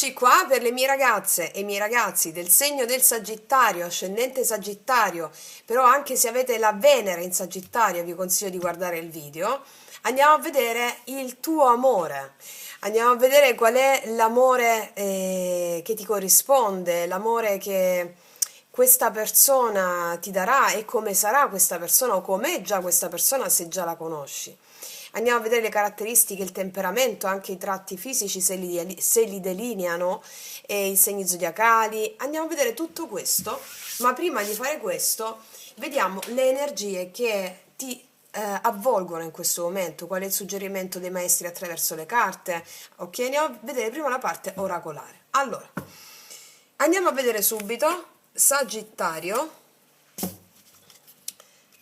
Eccoci qua per le mie ragazze e i miei ragazzi del segno del Sagittario, ascendente Sagittario, però anche se avete la Venere in Sagittario vi consiglio di guardare il video. Andiamo a vedere il tuo amore, andiamo a vedere qual è l'amore che ti corrisponde, l'amore che questa persona ti darà e come sarà questa persona o com'è già questa persona se già la conosci. Andiamo a vedere le caratteristiche, il temperamento, anche i tratti fisici, se li delineano, e i segni zodiacali. Andiamo a vedere tutto questo, ma prima di fare questo, vediamo le energie che ti avvolgono in questo momento, qual è il suggerimento dei maestri attraverso le carte. Ok, andiamo a vedere prima la parte oracolare. Allora, andiamo a vedere subito, Sagittario,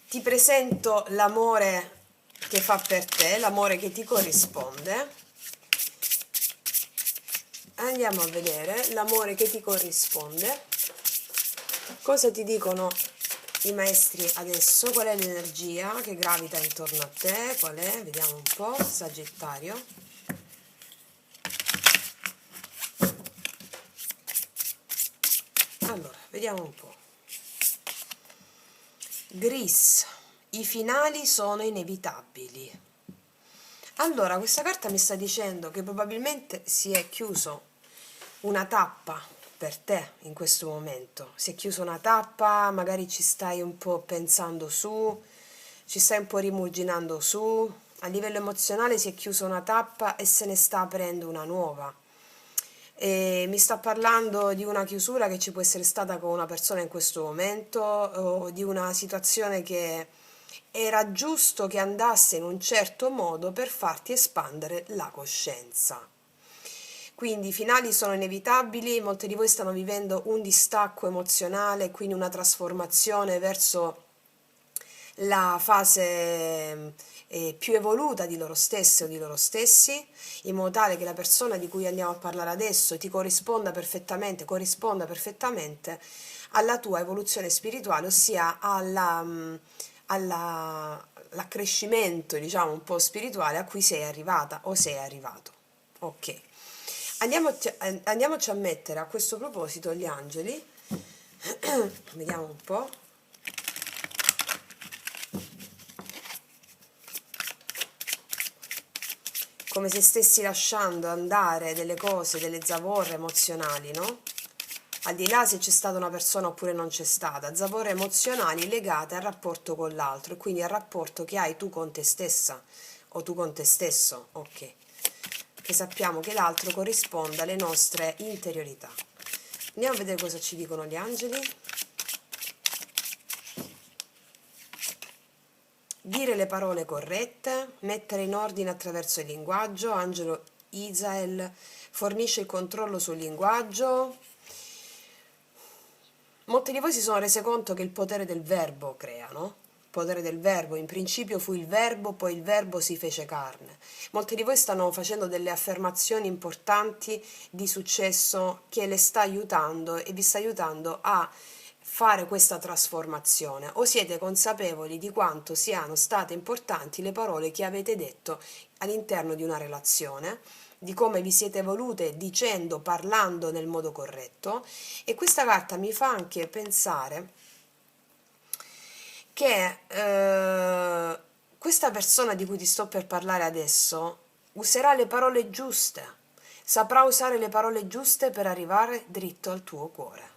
ti presento l'amore che fa per te, l'amore che ti corrisponde. Andiamo a vedere l'amore che ti corrisponde. Cosa ti dicono i maestri adesso? Qual è l'energia che gravita intorno a te? Qual è? Vediamo un po', Sagittario. Allora, vediamo un po'. Gris, i finali sono inevitabili. Allora, questa carta mi sta dicendo che probabilmente si è chiuso una tappa per te in questo momento. Si è chiusa una tappa, magari ci stai un po' pensando su, ci stai un po' rimuginando su. A livello emozionale si è chiusa una tappa e se ne sta aprendo una nuova. E mi sta parlando di una chiusura che ci può essere stata con una persona in questo momento o di una situazione che era giusto che andasse in un certo modo per farti espandere la coscienza. Quindi i finali sono inevitabili, molti di voi stanno vivendo un distacco emozionale, quindi una trasformazione verso la fase più evoluta di loro stesse o di loro stessi, in modo tale che la persona di cui andiamo a parlare adesso ti corrisponda perfettamente alla tua evoluzione spirituale, ossia all'accrescimento, diciamo, un po' spirituale a cui sei arrivata o sei arrivato. Ok. Andiamoci a mettere a questo proposito gli angeli. Vediamo un po'. Come se stessi lasciando andare delle cose, delle zavorre emozionali, no? Al di là se c'è stata una persona oppure non c'è stata, zavorre emozionali legate al rapporto con l'altro e quindi al rapporto che hai tu con te stessa o tu con te stesso, ok? Che sappiamo che l'altro corrisponde alle nostre interiorità. Andiamo a vedere cosa ci dicono gli angeli. Dire le parole corrette, mettere in ordine attraverso il linguaggio. Angelo Isael fornisce il controllo sul linguaggio. Molti di voi si sono rese conto che il potere del verbo crea, no? Il potere del verbo, in principio fu il verbo, poi il verbo si fece carne. Molti di voi stanno facendo delle affermazioni importanti di successo che le sta aiutando e vi sta aiutando a fare questa trasformazione, o siete consapevoli di quanto siano state importanti le parole che avete detto all'interno di una relazione, di come vi siete evolute dicendo, parlando nel modo corretto. E questa carta mi fa anche pensare che questa persona di cui ti sto per parlare adesso userà le parole giuste, saprà usare le parole giuste per arrivare dritto al tuo cuore.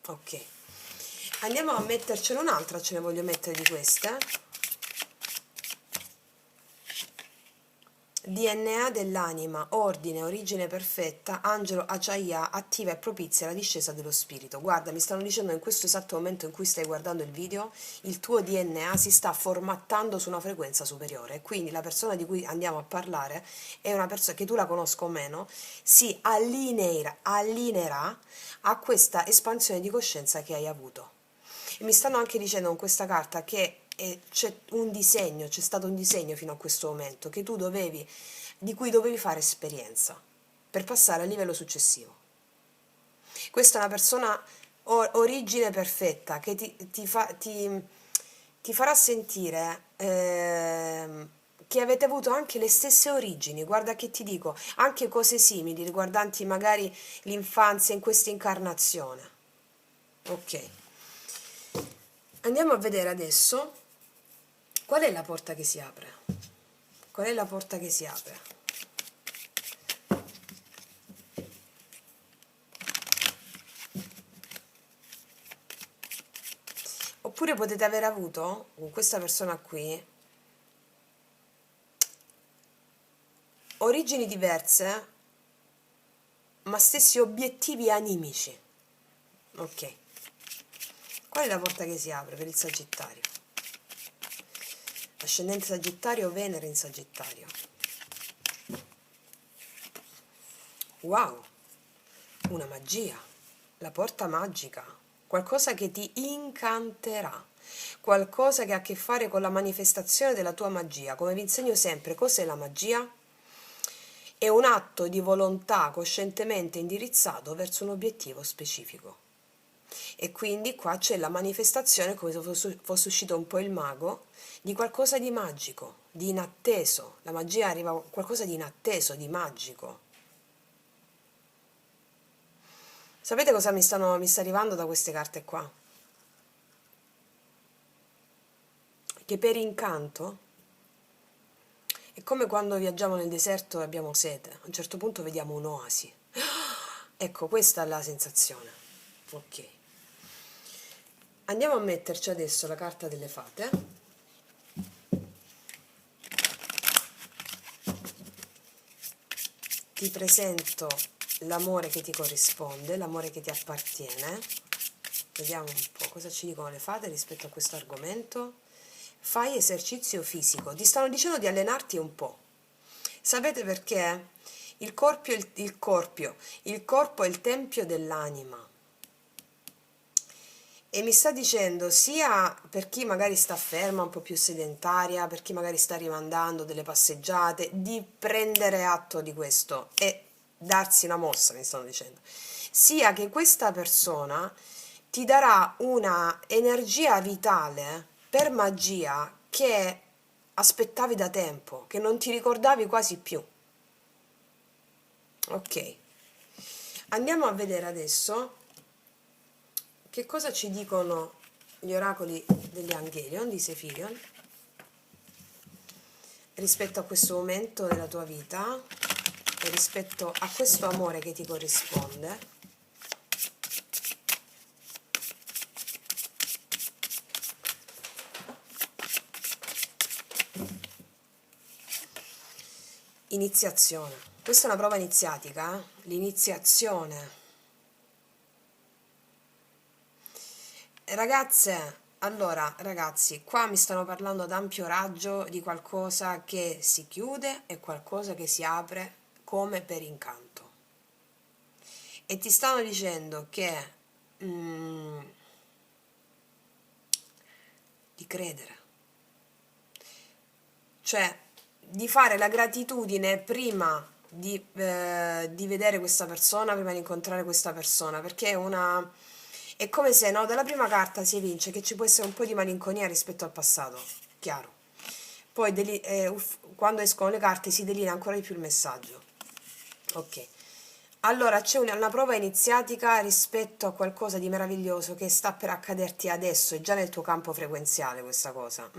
Ok, andiamo a mettercene un'altra, ce ne voglio mettere di queste. DNA dell'anima, ordine, origine perfetta, angelo Acciaia, attiva e propizia la discesa dello spirito. Guarda, mi stanno dicendo in questo esatto momento in cui stai guardando il video, il tuo DNA si sta formattando su una frequenza superiore, quindi la persona di cui andiamo a parlare è una persona che tu la conosca o meno, si allineerà a questa espansione di coscienza che hai avuto. E mi stanno anche dicendo con questa carta che c'è un disegno, c'è stato un disegno fino a questo momento che di cui dovevi fare esperienza per passare al livello successivo. Questa è una persona origine perfetta che ti farà sentire che avete avuto anche le stesse origini, guarda che ti dico, anche cose simili riguardanti magari l'infanzia in questa incarnazione. Ok, andiamo a vedere adesso qual è la porta che si apre. Qual è la porta che si apre? Oppure potete aver avuto con questa persona qui origini diverse, ma stessi obiettivi animici. Ok. Qual è la porta che si apre per il Sagittario? Ascendente Sagittario, Venere in Sagittario. Wow, una magia, la porta magica, qualcosa che ti incanterà, qualcosa che ha a che fare con la manifestazione della tua magia. Come vi insegno sempre, cos'è la magia? È un atto di volontà coscientemente indirizzato verso un obiettivo specifico. E quindi qua c'è la manifestazione, come se fosse uscito un po' il mago, di qualcosa di magico, di inatteso. La magia arriva a qualcosa di inatteso, di magico. Sapete cosa mi sta arrivando da queste carte qua? Che per incanto è come quando viaggiamo nel deserto e abbiamo sete. A un certo punto vediamo un'oasi. Ecco, questa è la sensazione. Ok. Andiamo a metterci adesso la carta delle fate. Ti presento l'amore che ti corrisponde, l'amore che ti appartiene. Vediamo un po' cosa ci dicono le fate rispetto a questo argomento. Fai esercizio fisico. Ti stanno dicendo di allenarti un po'. Sapete perché? Il corpo è il tempio dell'anima. E mi sta dicendo sia per chi magari sta ferma, un po' più sedentaria, per chi magari sta rimandando delle passeggiate, di prendere atto di questo e darsi una mossa, mi stanno dicendo, sia che questa persona ti darà una energia vitale per magia che aspettavi da tempo, che non ti ricordavi quasi più. Ok, andiamo a vedere adesso che cosa ci dicono gli oracoli degli Angelion di Sefirion rispetto a questo momento della tua vita e rispetto a questo amore che ti corrisponde. Iniziazione. Questa è una prova iniziatica, l'iniziazione. Ragazze, allora, ragazzi, qua mi stanno parlando ad ampio raggio di qualcosa che si chiude e qualcosa che si apre come per incanto. E ti stanno dicendo che di credere, cioè di fare la gratitudine prima di vedere questa persona, prima di incontrare questa persona, perché è come se, no, dalla prima carta si evince che ci può essere un po' di malinconia rispetto al passato, chiaro. Poi quando escono le carte si delinea ancora di più il messaggio. Ok. Allora c'è una prova iniziatica rispetto a qualcosa di meraviglioso che sta per accaderti adesso, è già nel tuo campo frequenziale questa cosa.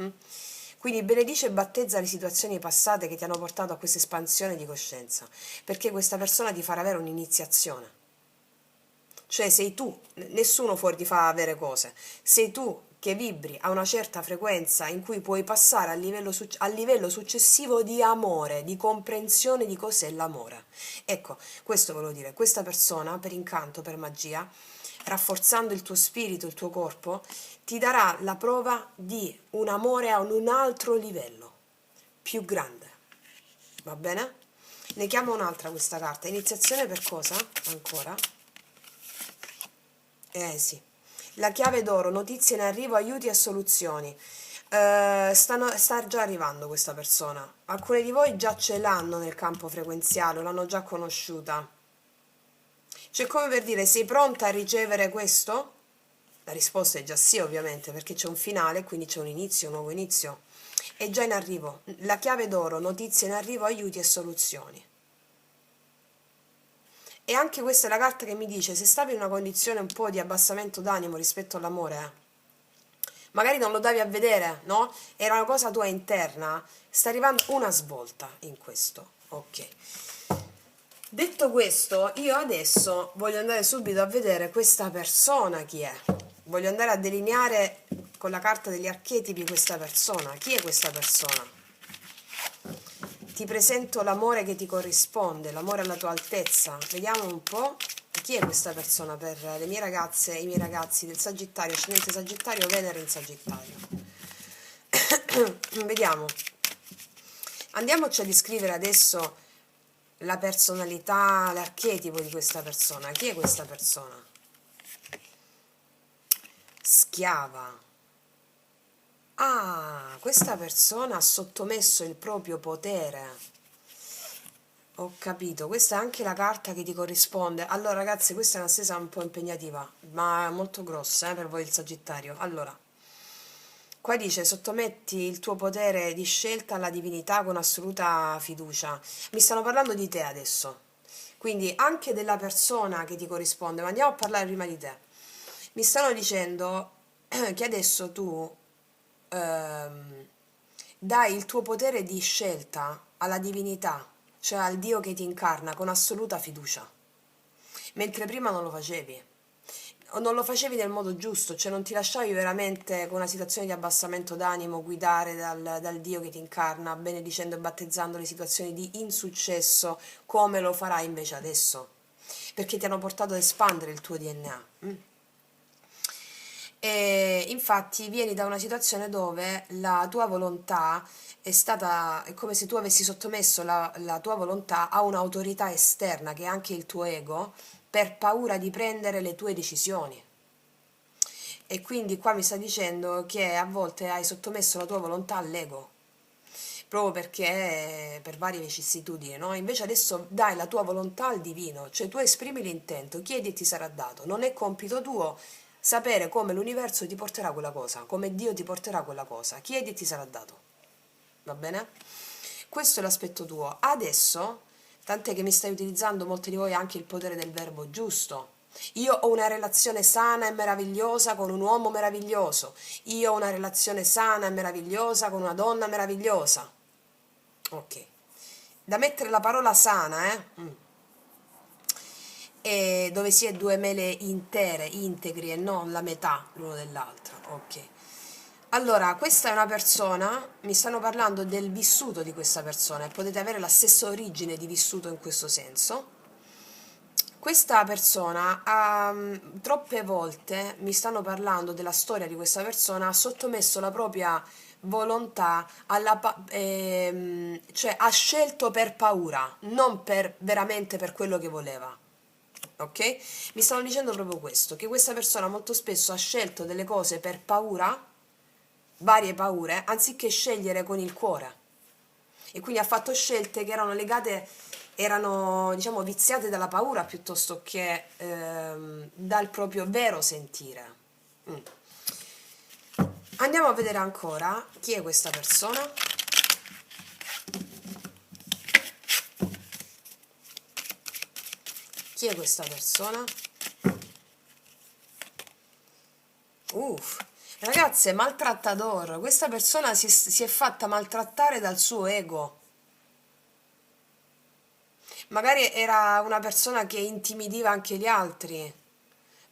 Quindi benedice e battezza le situazioni passate che ti hanno portato a questa espansione di coscienza, perché questa persona ti farà avere un'iniziazione. Cioè sei tu, nessuno fuori ti fa avere cose, sei tu che vibri a una certa frequenza in cui puoi passare al livello successivo di amore, di comprensione di cos'è l'amore. Ecco, questo volevo dire, questa persona per incanto, per magia, rafforzando il tuo spirito, il tuo corpo, ti darà la prova di un amore a un altro livello, più grande. Va bene? Ne chiamo un'altra questa carta. Iniziazione per cosa? Ancora? Sì. La chiave d'oro, notizie in arrivo, aiuti e soluzioni. Sta già arrivando questa persona. Alcuni di voi già ce l'hanno nel campo frequenziale, l'hanno già conosciuta. Cioè, come per dire, sei pronta a ricevere questo? La risposta è già sì, ovviamente, perché c'è un finale, quindi c'è un inizio, un nuovo inizio. è già in arrivo. La chiave d'oro, notizie in arrivo, aiuti e soluzioni. E anche questa è la carta che mi dice, se stavi in una condizione un po' di abbassamento d'animo rispetto all'amore, magari non lo davi a vedere, no? Era una cosa tua interna, sta arrivando una svolta in questo. Ok. Detto questo, io adesso voglio andare subito a vedere questa persona chi è. Voglio andare a delineare con la carta degli archetipi questa persona. Chi è questa persona? Ti presento l'amore che ti corrisponde, l'amore alla tua altezza. Vediamo un po' chi è questa persona per le mie ragazze e i miei ragazzi del Sagittario, ascendente Sagittario, Venere in Sagittario. Vediamo. Andiamoci a descrivere adesso la personalità, l'archetipo di questa persona. Chi è questa persona? Schiava. Ah, questa persona ha sottomesso il proprio potere. Ho capito, questa è anche la carta che ti corrisponde. Allora, ragazzi, questa è una stesa un po' impegnativa, ma molto grossa, per voi il Sagittario. Allora, qua dice, sottometti il tuo potere di scelta alla divinità con assoluta fiducia. Mi stanno parlando di te adesso, quindi anche della persona che ti corrisponde, ma andiamo a parlare prima di te. Mi stanno dicendo che adesso tu dai il tuo potere di scelta alla divinità, cioè al Dio che ti incarna, con assoluta fiducia, mentre prima non lo facevi. O non lo facevi nel modo giusto, cioè non ti lasciavi veramente con una situazione di abbassamento d'animo guidare dal Dio che ti incarna, benedicendo e battezzando le situazioni di insuccesso, come lo farai invece adesso, perché ti hanno portato ad espandere il tuo DNA. E infatti vieni da una situazione dove la tua volontà è come se tu avessi sottomesso la tua volontà a un'autorità esterna, che è anche il tuo ego, per paura di prendere le tue decisioni. E quindi qua mi sta dicendo che a volte hai sottomesso la tua volontà all'ego, proprio perché per varie vicissitudini, no? Invece adesso dai la tua volontà al divino, cioè tu esprimi l'intento, chiedi e ti sarà dato. Non è compito tuo sapere come l'universo ti porterà quella cosa, come Dio ti porterà quella cosa. Chiedi e ti sarà dato. Va bene? Questo è l'aspetto tuo. Adesso, tant'è che mi stai utilizzando molti di voi anche il potere del verbo giusto. Io ho una relazione sana e meravigliosa con un uomo meraviglioso. Io ho una relazione sana e meravigliosa con una donna meravigliosa. Ok. Da mettere la parola sana, E dove si è due mele intere, integri e non la metà l'uno dell'altra. Ok. Allora, questa è una persona, mi stanno parlando del vissuto di questa persona e potete avere la stessa origine di vissuto in questo senso. Questa persona ha troppe volte, mi stanno parlando della storia di questa persona, ha sottomesso la propria volontà cioè ha scelto per paura, non per veramente per quello che voleva. Ok? Mi stanno dicendo proprio questo, che questa persona molto spesso ha scelto delle cose per paura, varie paure, anziché scegliere con il cuore. E quindi ha fatto scelte che erano legate, erano diciamo viziate dalla paura piuttosto che dal proprio vero sentire. Andiamo a vedere ancora chi è questa persona. Chi è questa persona? Ragazze, maltrattador. Questa persona si è fatta maltrattare dal suo ego. Magari era una persona che intimidiva anche gli altri,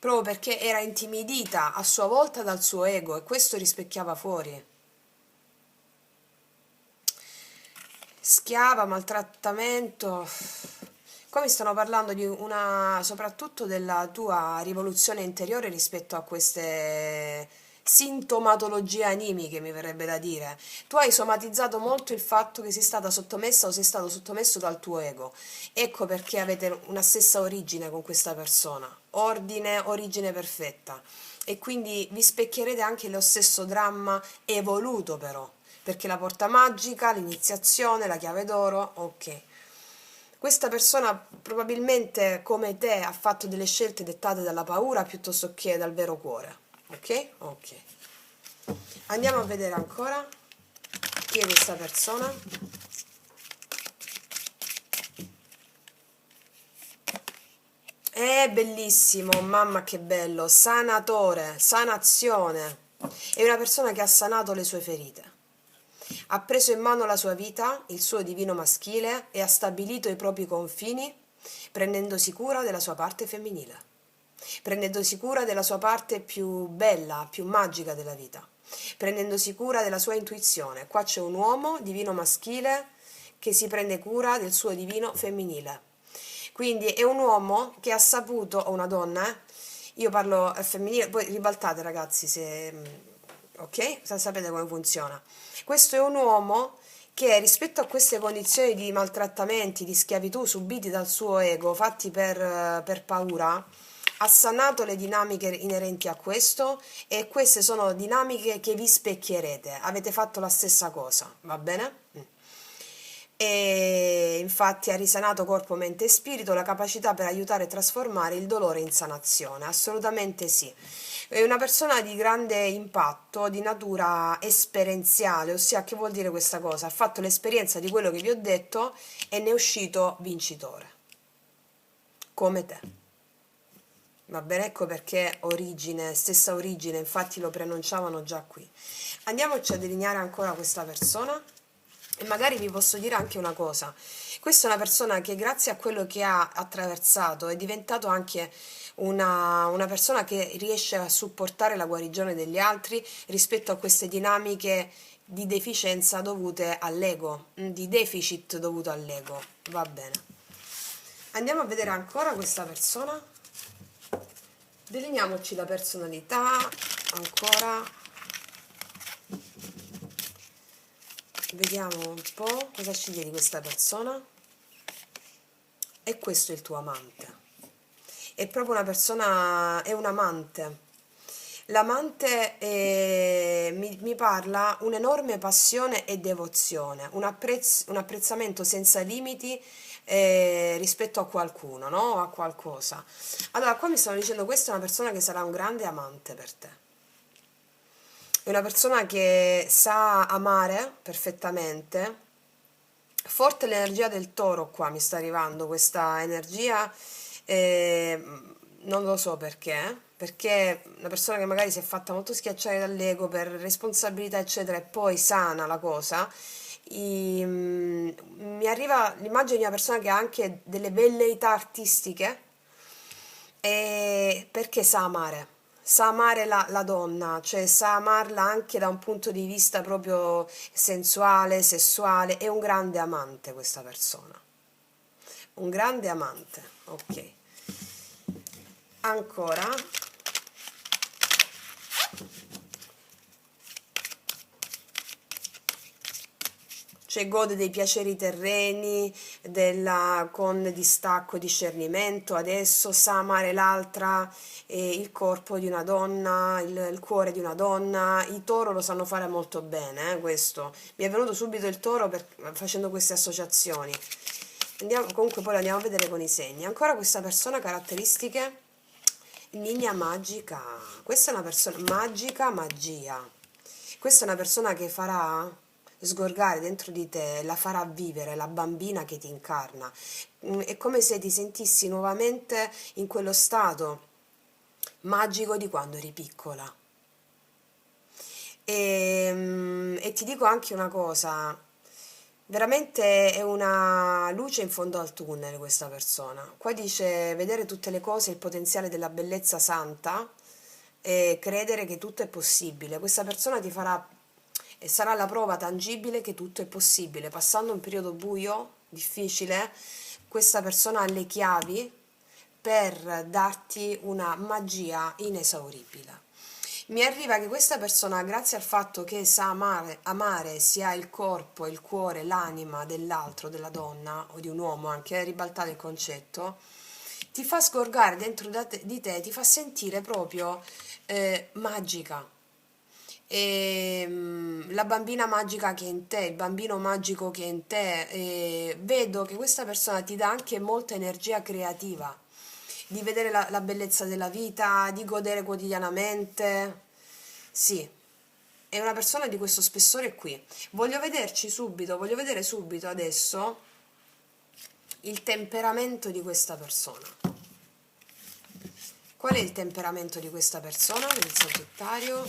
proprio perché era intimidita a sua volta dal suo ego e questo rispecchiava fuori. Schiava, maltrattamento. Qua mi stanno parlando di soprattutto della tua rivoluzione interiore rispetto a queste sintomatologie animiche, mi verrebbe da dire. Tu hai somatizzato molto il fatto che sei stata sottomessa o sei stato sottomesso dal tuo ego. Ecco perché avete una stessa origine con questa persona. Ordine, origine perfetta. E quindi vi specchierete anche lo stesso dramma evoluto però. Perché la porta magica, l'iniziazione, la chiave d'oro, ok. Questa persona probabilmente come te ha fatto delle scelte dettate dalla paura piuttosto che dal vero cuore. Ok? Ok. Andiamo a vedere ancora Chi è questa persona? È bellissimo, mamma che bello, sanatore, sanazione. È una persona che ha sanato le sue ferite. Ha preso in mano la sua vita, il suo divino maschile, e ha stabilito i propri confini, prendendosi cura della sua parte femminile, prendendosi cura della sua parte più bella, più magica della vita, prendendosi cura della sua intuizione. Qua c'è un uomo divino maschile che si prende cura del suo divino femminile. Quindi è un uomo che ha saputo, o una donna, io parlo femminile, poi ribaltate ragazzi se ok? Sapete come funziona. Questo è un uomo che rispetto a queste condizioni di maltrattamenti, di schiavitù subiti dal suo ego, fatti per paura, ha sanato le dinamiche inerenti a questo e queste sono dinamiche che vi specchierete. Avete fatto la stessa cosa, va bene? E infatti ha risanato corpo, mente e spirito, la capacità per aiutare e trasformare il dolore in sanazione, assolutamente sì. È una persona di grande impatto, di natura esperienziale, ossia che vuol dire questa cosa? Ha fatto l'esperienza di quello che vi ho detto e ne è uscito vincitore, come te. Va bene, ecco perché origine, stessa origine, infatti lo preannunciavano già qui. Andiamoci a delineare ancora questa persona. E magari vi posso dire anche una cosa, questa è una persona che grazie a quello che ha attraversato è diventato anche una persona che riesce a supportare la guarigione degli altri rispetto a queste dinamiche di deficienza dovute all'ego, di deficit dovuto all'ego. Va bene. Andiamo a vedere ancora questa persona. Delineiamoci la personalità, ancora. Vediamo un po' cosa ci di questa persona. E questo è il tuo amante. È proprio una persona, è un amante. L'amante mi parla un'enorme passione e devozione, un apprezzamento senza limiti rispetto a qualcuno, no? A qualcosa. Allora, qua mi stanno dicendo questa è una persona che sarà un grande amante per te. È una persona che sa amare perfettamente. Forte l'energia del toro qua mi sta arrivando, questa energia, eh, non lo so perché una persona che magari si è fatta molto schiacciare dall'ego per responsabilità eccetera e poi sana la cosa, mi arriva l'immagine di una persona che ha anche delle velleità artistiche perché sa amare la donna, cioè sa amarla anche da un punto di vista proprio sensuale, sessuale, è un grande amante questa persona, un grande amante, ok. Ancora, cioè gode dei piaceri terreni, con distacco e discernimento, adesso sa amare l'altra, il corpo di una donna, il cuore di una donna, i toro lo sanno fare molto bene, questo. Mi è venuto subito il toro facendo queste associazioni. Comunque poi lo andiamo a vedere con i segni. Ancora questa persona, caratteristiche, linea magica, questa è una persona, magica, magia. Questa è una persona che farà sgorgare dentro di te, la farà vivere la bambina che ti incarna. È come se ti sentissi nuovamente in quello stato magico di quando eri piccola. E ti dico anche una cosa, veramente è una luce in fondo al tunnel questa persona. Qua dice vedere tutte le cose, il potenziale della bellezza santa e credere che tutto è possibile. Questa persona ti farà e sarà la prova tangibile che tutto è possibile. Passando un periodo buio, difficile, questa persona ha le chiavi per darti una magia inesauribile. Mi arriva che questa persona, grazie al fatto che sa amare sia il corpo, il cuore, l'anima dell'altro, della donna o di un uomo, anche ribaltare il concetto, ti fa sgorgare dentro di te, ti fa sentire proprio magica. La bambina magica che è in te, il bambino magico che è in te, vedo che questa persona ti dà anche molta energia creativa di vedere la bellezza della vita, di godere quotidianamente. Sì, è una persona di questo spessore qui. Voglio vedere subito adesso il temperamento di questa persona. Qual è il temperamento di questa persona per il Sagittario?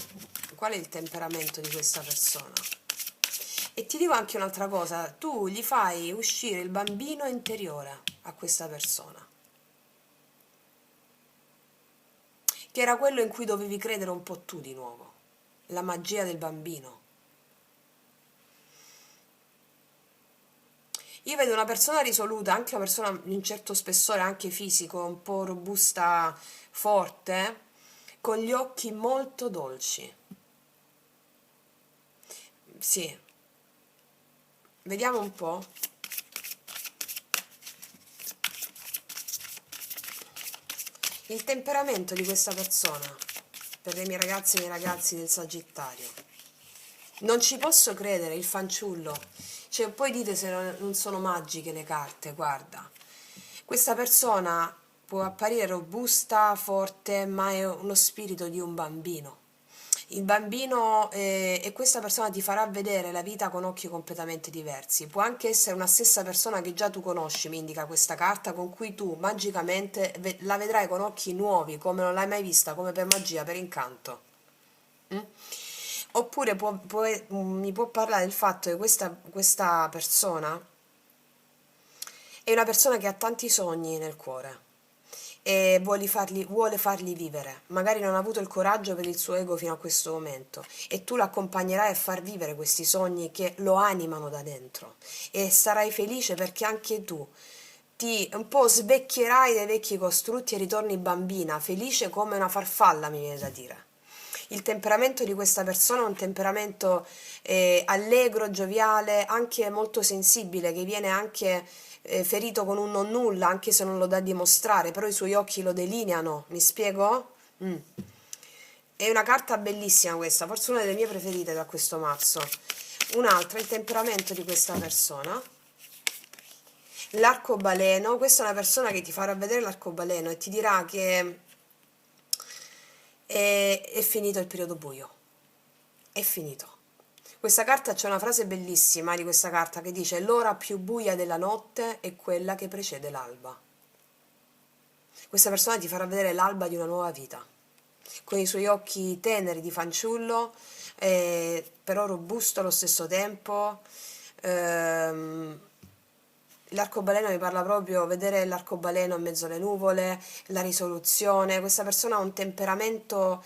Qual è il temperamento di questa persona? E ti dico anche un'altra cosa, tu gli fai uscire il bambino interiore a questa persona, che era quello in cui dovevi credere un po' tu di nuovo, la magia del bambino. Io vedo una persona risoluta, anche una persona di un certo spessore, anche fisico, un po' robusta, forte, con gli occhi molto dolci. Sì, vediamo un po'. Il temperamento di questa persona, per le mie ragazze e i miei ragazzi del Sagittario. Non ci posso credere, il fanciullo. Cioè, poi dite se non sono magiche le carte, guarda. Questa persona può apparire robusta, forte, ma è uno spirito di un bambino. Il bambino e questa persona ti farà vedere la vita con occhi completamente diversi. Può anche essere una stessa persona che già tu conosci, mi indica questa carta, con cui tu magicamente la vedrai con occhi nuovi, come non l'hai mai vista, come per magia, per incanto. Mm? Oppure mi può parlare del fatto che questa persona è una persona che ha tanti sogni nel cuore e vuole farli vivere. Magari non ha avuto il coraggio per il suo ego fino a questo momento e tu l'accompagnerai a far vivere questi sogni che lo animano da dentro e sarai felice perché anche tu ti un po' svecchierai dai vecchi costrutti e ritorni bambina, felice come una farfalla, mi viene da dire. Il temperamento di questa persona è un temperamento allegro, gioviale, anche molto sensibile, che viene anche ferito con un non nulla, anche se non lo dà a dimostrare, però i suoi occhi lo delineano, mi spiego? Mm. È una carta bellissima questa, forse una delle mie preferite da questo mazzo. Un'altra, il temperamento di questa persona. L'arcobaleno, questa è una persona che ti farà vedere l'arcobaleno e ti dirà che è finito il periodo buio, è finito. Questa carta c'è una frase bellissima di questa carta che dice: l'ora più buia della notte è quella che precede l'alba. Questa persona ti farà vedere l'alba di una nuova vita, con i suoi occhi teneri di fanciullo, però robusto allo stesso tempo. L'arcobaleno mi parla proprio, vedere l'arcobaleno in mezzo alle nuvole, la risoluzione. Questa persona ha un temperamento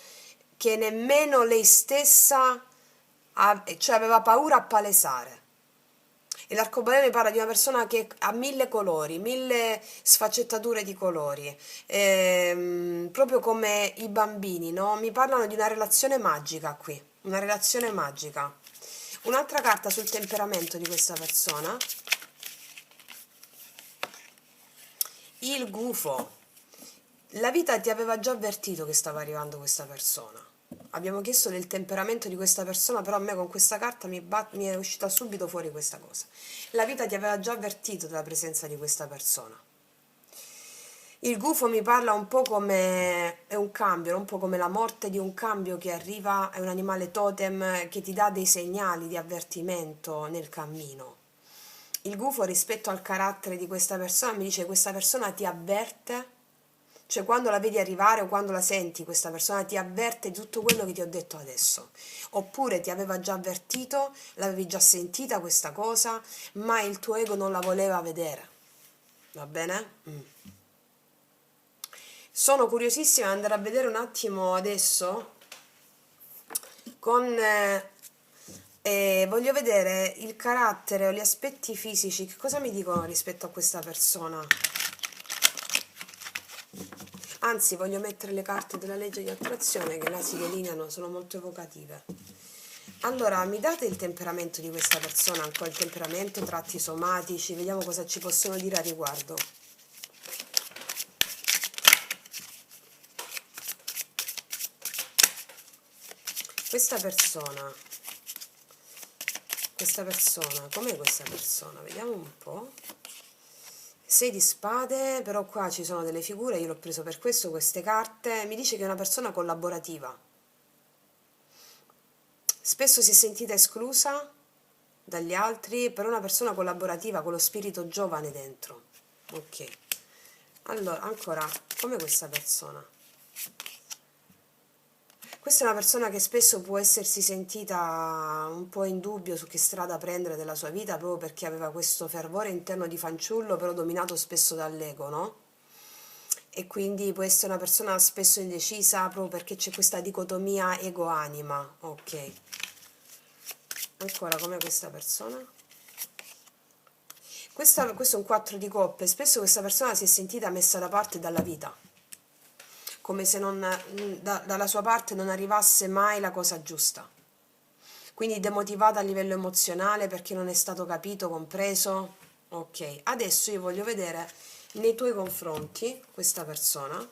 che nemmeno lei stessa cioè aveva paura a palesare. E l'arcobaleno mi parla di una persona che ha mille colori, mille sfaccettature di colori, proprio come i bambini, no? Mi parlano di una relazione magica qui, una relazione magica. Un'altra carta sul temperamento di questa persona. Il gufo. La vita ti aveva già avvertito che stava arrivando questa persona. Abbiamo chiesto del temperamento di questa persona, però a me con questa carta mi è uscita subito fuori questa cosa. La vita ti aveva già avvertito della presenza di questa persona. Il gufo mi parla un po' come è un cambio, un po' come la morte di un cambio che arriva, è un animale totem che ti dà dei segnali di avvertimento nel cammino. Il gufo rispetto al carattere di questa persona mi dice che questa persona ti avverte, cioè quando la vedi arrivare o quando la senti questa persona ti avverte di tutto quello che ti ho detto adesso, oppure ti aveva già avvertito, l'avevi già sentita questa cosa, ma il tuo ego non la voleva vedere, va bene? Sono curiosissima di andare a vedere un attimo adesso con voglio vedere il carattere o gli aspetti fisici, che cosa mi dicono rispetto a questa persona. Anzi, voglio mettere le carte della legge di attrazione che là si delineano, sono molto evocative. Allora, mi date il temperamento di questa persona, ancora il temperamento, tratti somatici, vediamo cosa ci possono dire a riguardo. Questa persona, com'è questa persona? Vediamo un po'. 6 di spade, però qua ci sono delle figure, io l'ho preso per questo, queste carte. Mi dice che è una persona collaborativa. Spesso si è sentita esclusa dagli altri, per una persona collaborativa con lo spirito giovane dentro. Ok. Allora, ancora, come questa persona? Questa è una persona che spesso può essersi sentita un po' in dubbio su che strada prendere della sua vita, proprio perché aveva questo fervore interno di fanciullo, però dominato spesso dall'ego, no? E quindi può essere una persona spesso indecisa proprio perché c'è questa dicotomia ego-anima. Ok. Ancora, come questa persona? Questo è un 4 di coppe. Spesso questa persona si è sentita messa da parte dalla vita, come se dalla sua parte non arrivasse mai la cosa giusta. Quindi demotivata a livello emozionale perché non è stato capito, compreso. Ok, adesso io voglio vedere nei tuoi confronti questa persona.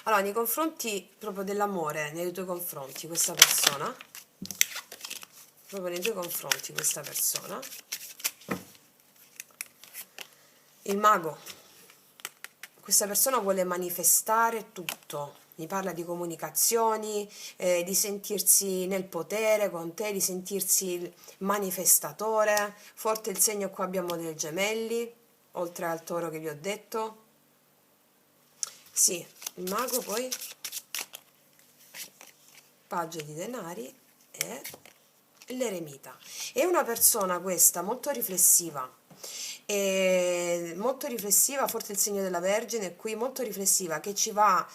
Allora, nei confronti proprio dell'amore, nei tuoi confronti questa persona, proprio nei tuoi confronti questa persona, il mago. Questa persona vuole manifestare tutto, mi parla di comunicazioni, di sentirsi nel potere con te, di sentirsi il manifestatore. Forte il segno, qua abbiamo dei gemelli, oltre al toro che vi ho detto. Sì, il mago, poi paggio di denari e l'eremita. È una persona questa molto riflessiva, forse il segno della Vergine qui, molto riflessiva, che ci va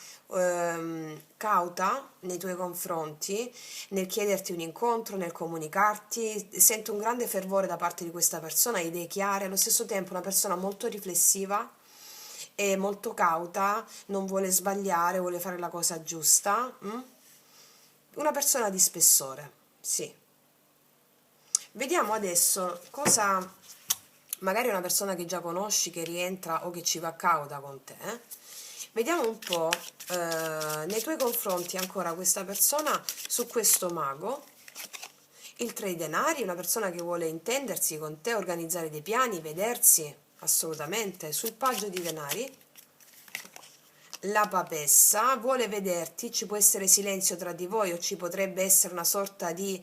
cauta nei tuoi confronti, nel chiederti un incontro, nel comunicarti. Sento un grande fervore da parte di questa persona, idee chiare, allo stesso tempo una persona molto riflessiva e molto cauta, non vuole sbagliare, vuole fare la cosa giusta. Una persona di spessore, sì. Vediamo adesso cosa, magari una persona che già conosci, che rientra o che ci va cauta con te. Vediamo un po' nei tuoi confronti ancora questa persona su questo mago. Il 3 di denari, una persona che vuole intendersi con te, organizzare dei piani, vedersi, assolutamente. Sul paggio di denari, la papessa, vuole vederti, ci può essere silenzio tra di voi o ci potrebbe essere una sorta di,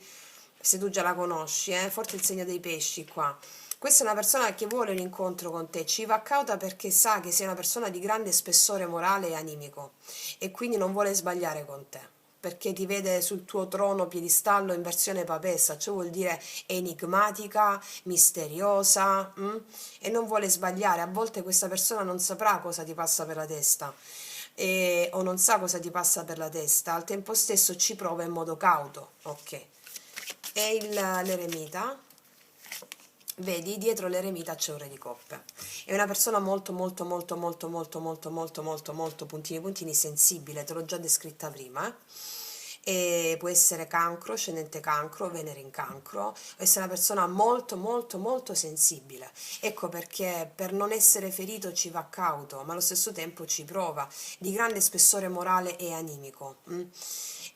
se tu già la conosci, forte il segno dei pesci qua. Questa è una persona che vuole un incontro con te, ci va cauta perché sa che sei una persona di grande spessore morale e animico e quindi non vuole sbagliare con te, perché ti vede sul tuo trono piedistallo in versione papessa, cioè vuol dire enigmatica, misteriosa, e non vuole sbagliare. A volte questa persona non saprà cosa ti passa per la testa o non sa cosa ti passa per la testa, al tempo stesso ci prova in modo cauto. Ok. E l'eremita, vedi, dietro l'eremita c'è un re di coppe. È una persona molto molto molto molto molto molto molto molto molto puntini puntini sensibile, te l'ho già descritta prima. E può essere cancro, ascendente cancro, Venere in cancro, può essere una persona molto molto molto sensibile. Ecco perché per non essere ferito ci va cauto, ma allo stesso tempo ci prova, di grande spessore morale e animico.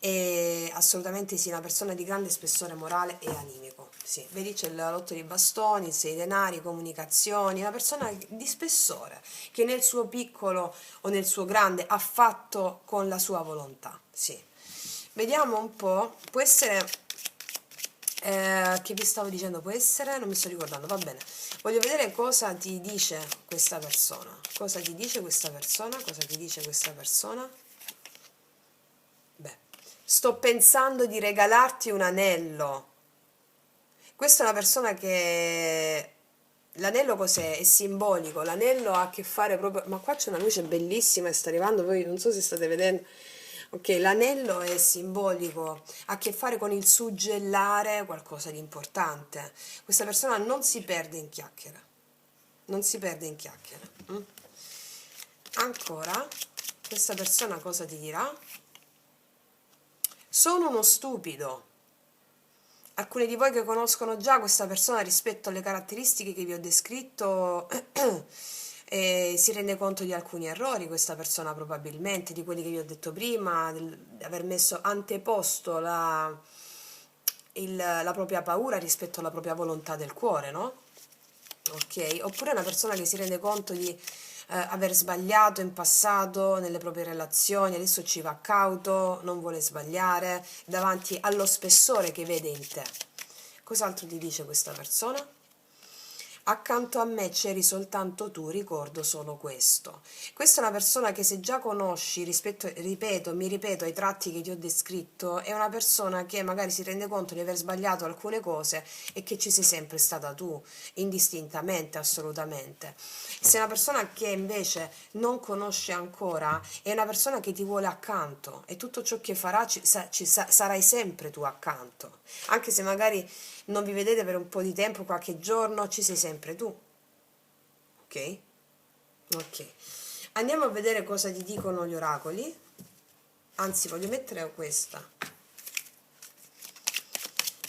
E assolutamente sì, una persona di grande spessore morale e animico. Sì, vedi c'è l'8 di bastoni, il 6 denari, comunicazioni, una persona di spessore che nel suo piccolo o nel suo grande ha fatto con la sua volontà. Sì. Vediamo un po', può essere, che vi stavo dicendo, può essere, non mi sto ricordando, va bene. Voglio vedere cosa ti dice questa persona. Cosa ti dice questa persona? Cosa ti dice questa persona? Beh, sto pensando di regalarti un anello. Questa è una persona che... L'anello cos'è? È simbolico, l'anello ha a che fare proprio... Ma qua c'è una luce bellissima e sta arrivando, voi non so se state vedendo. Ok, l'anello è simbolico, ha a che fare con il suggellare qualcosa di importante. Questa persona non si perde in chiacchiere, non si perde in chiacchiere. Ancora, questa persona cosa ti dirà? Sono uno stupido. Alcuni di voi che conoscono già questa persona rispetto alle caratteristiche che vi ho descritto si rende conto di alcuni errori, questa persona probabilmente, di quelli che vi ho detto prima, di aver messo anteposto la propria paura rispetto alla propria volontà del cuore, no? Ok? Oppure una persona che si rende conto di aver sbagliato in passato nelle proprie relazioni, adesso ci va cauto, non vuole sbagliare davanti allo spessore che vede in te. Cos'altro ti dice questa persona? Accanto a me c'eri soltanto tu, ricordo solo questo. Questa è una persona che se già conosci, mi ripeto ai tratti che ti ho descritto, è una persona che magari si rende conto di aver sbagliato alcune cose e che ci sei sempre stata tu, indistintamente, assolutamente. Se è una persona che invece non conosce ancora, è una persona che ti vuole accanto e tutto ciò che farà sarai sempre tu accanto, anche se magari non vi vedete per un po' di tempo, qualche giorno, ci sei sempre tu. Ok? Ok. Andiamo a vedere cosa ti dicono gli oracoli. Anzi, voglio mettere questa.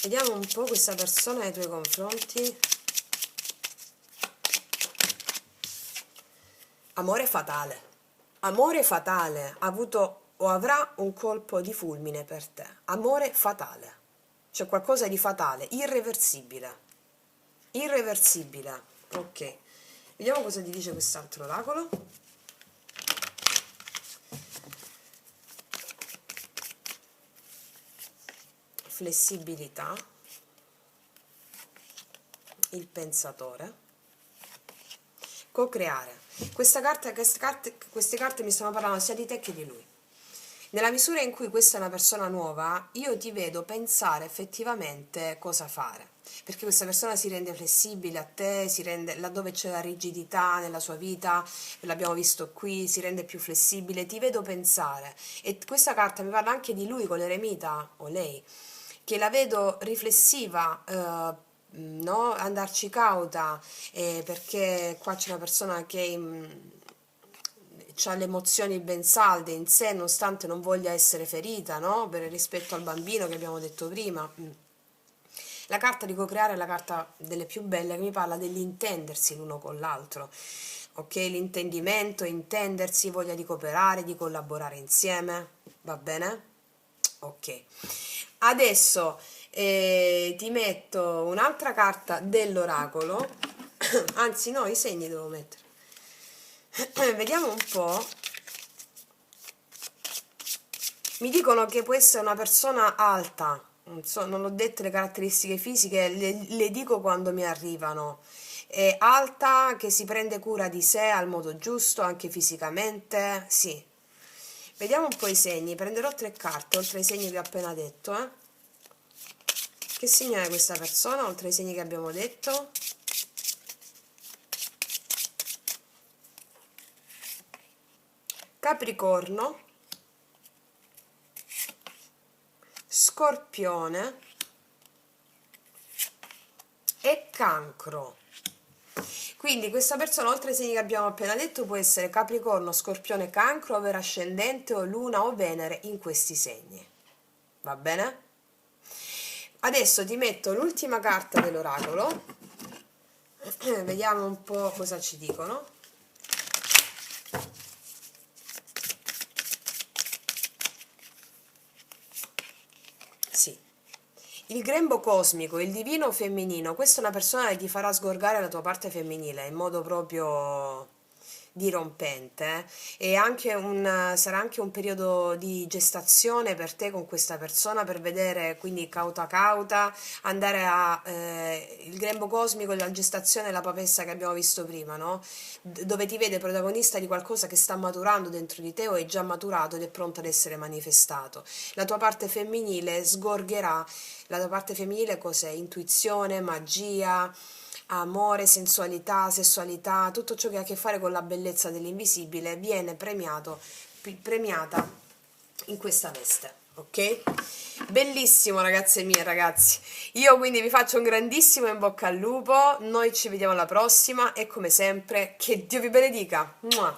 Vediamo un po' questa persona nei tuoi confronti. Amore fatale. Amore fatale. Ha avuto o avrà un colpo di fulmine per te. Amore fatale. C'è qualcosa di fatale, irreversibile. Irreversibile. Ok. Vediamo cosa ti dice quest'altro oracolo. Flessibilità. Il pensatore. Co-creare. Queste carte mi stanno parlando sia di te che di lui. Nella misura in cui questa è una persona nuova, io ti vedo pensare effettivamente cosa fare, perché questa persona si rende flessibile a te, si rende laddove c'è la rigidità nella sua vita, l'abbiamo visto qui, si rende più flessibile, ti vedo pensare. E questa carta mi parla anche di lui con l'eremita o lei, che la vedo riflessiva, no? Andarci cauta, perché qua c'è una persona che ha le emozioni ben salde in sé, nonostante non voglia essere ferita, no? Per il rispetto al bambino che abbiamo detto prima. La carta di co-creare è la carta delle più belle, che mi parla dell'intendersi l'uno con l'altro. Ok, l'intendimento, intendersi, voglia di cooperare, di collaborare insieme. Va bene? Ok. Adesso ti metto un'altra carta dell'oracolo. Anzi, no, i segni devo mettere. Vediamo un po'. Mi dicono che può essere una persona alta, non ho detto le caratteristiche fisiche, le dico quando mi arrivano. È alta, che si prende cura di sé al modo giusto, anche fisicamente, sì. Vediamo un po' i segni, prenderò 3 carte, oltre ai segni che ho appena detto. Che segno è questa persona, oltre ai segni che abbiamo detto? Capricorno, Scorpione e Cancro. Quindi questa persona, oltre ai segni che abbiamo appena detto, può essere Capricorno, Scorpione, Cancro, avere ascendente o Luna o Venere in questi segni. Va bene? Adesso ti metto l'ultima carta dell'oracolo. Vediamo un po' cosa ci dicono. Sì. Il grembo cosmico, il divino femminino, questa è una persona che ti farà sgorgare la tua parte femminile in modo proprio dirompente, e sarà anche un periodo di gestazione per te con questa persona, per vedere, quindi cauta cauta, andare il grembo cosmico della gestazione, la papessa che abbiamo visto prima, no? Dove ti vede protagonista di qualcosa che sta maturando dentro di te o è già maturato ed è pronto ad essere manifestato. La tua parte femminile sgorgerà. La tua parte femminile cos'è? Intuizione, magia, amore, sensualità, sessualità, tutto ciò che ha a che fare con la bellezza dell'invisibile viene premiata in questa veste, ok? Bellissimo, ragazze mie, ragazzi. Io quindi vi faccio un grandissimo in bocca al lupo, noi ci vediamo alla prossima e come sempre che Dio vi benedica. Mua.